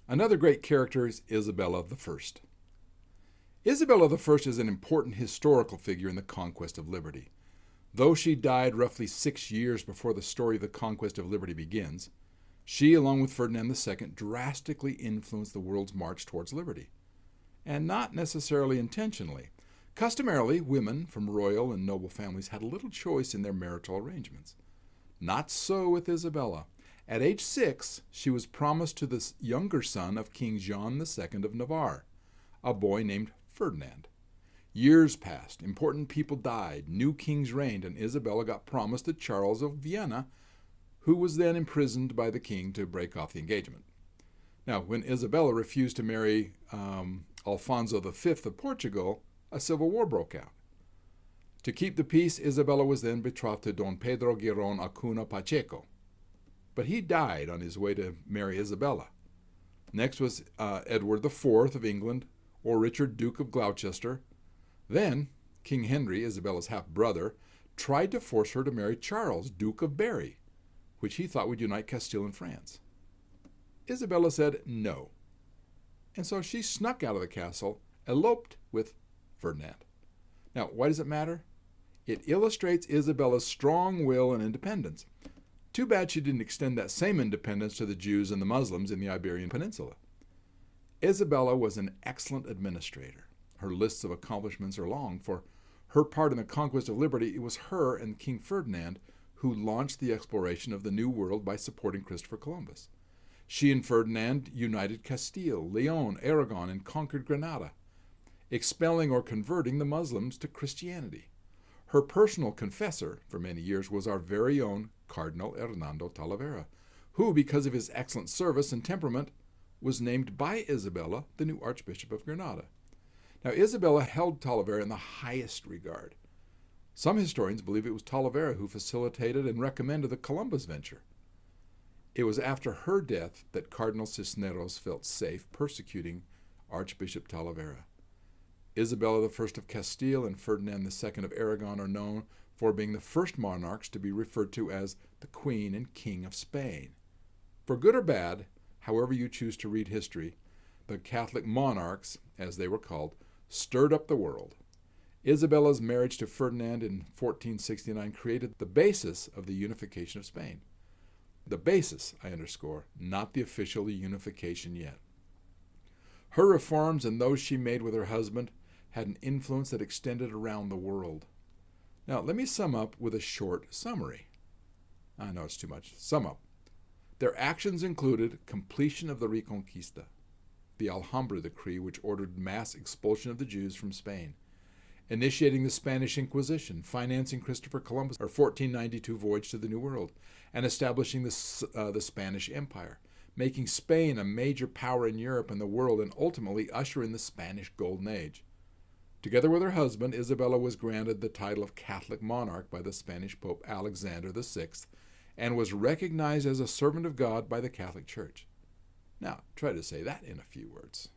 Another great character is Isabella I. Isabella I is an important historical figure in the conquest of liberty. Though she died roughly 6 years before the story of the conquest of liberty begins, she, along with Ferdinand II, drastically influenced the world's march towards liberty. And not necessarily intentionally. Customarily, women from royal and noble families had little choice in their marital arrangements. Not so with Isabella. At age 6, she was promised to the younger son of King John II of Navarre, a boy named Ferdinand. Years passed, important people died, new kings reigned, and Isabella got promised to Charles of Vienna, who was then imprisoned by the king to break off the engagement. Now, when Isabella refused to marry Alfonso V of Portugal, a civil war broke out. To keep the peace, Isabella was then betrothed to Don Pedro Giron Acuna Pacheco. But he died on his way to marry Isabella. Next was Edward IV of England, or Richard, Duke of Gloucester. Then, King Henry, Isabella's half-brother, tried to force her to marry Charles, Duke of Berry, which he thought would unite Castile and France. Isabella said no, and so she snuck out of the castle, eloped with Ferdinand. Now, why does it matter? It illustrates Isabella's strong will and independence. Too bad she didn't extend that same independence to the Jews and the Muslims in the Iberian Peninsula. Isabella was an excellent administrator. Her lists of accomplishments are long. For her part in the conquest of liberty, it was her and King Ferdinand who launched the exploration of the New World by supporting Christopher Columbus. She and Ferdinand united Castile, Leon, Aragon, and conquered Granada, expelling or converting the Muslims to Christianity. Her personal confessor for many years was our very own Cardinal Hernando Talavera, who, because of his excellent service and temperament, was named by Isabella the new Archbishop of Granada. Now, Isabella held Talavera in the highest regard. Some historians believe it was Talavera who facilitated and recommended the Columbus venture. It was after her death that Cardinal Cisneros felt safe persecuting Archbishop Talavera. Isabella I of Castile and Ferdinand II of Aragon are known for being the first monarchs to be referred to as the Queen and King of Spain. For good or bad, however you choose to read history, the Catholic monarchs, as they were called, stirred up the world. Isabella's marriage to Ferdinand in 1469 created the basis of the unification of Spain. The basis, I underscore, not the official unification yet. Her reforms and those she made with her husband had an influence that extended around the world. Now, let me sum up with a short summary. I know it's too much. Sum up. Their actions included completion of the Reconquista, the Alhambra Decree, which ordered mass expulsion of the Jews from Spain, initiating the Spanish Inquisition, financing Christopher Columbus' 1492 voyage to the New World, and establishing the Spanish Empire, making Spain a major power in Europe and the world, and ultimately ushering the Spanish Golden Age. Together with her husband, Isabella was granted the title of Catholic monarch by the Spanish Pope Alexander VI and was recognized as a servant of God by the Catholic Church. Now, try to say that in a few words.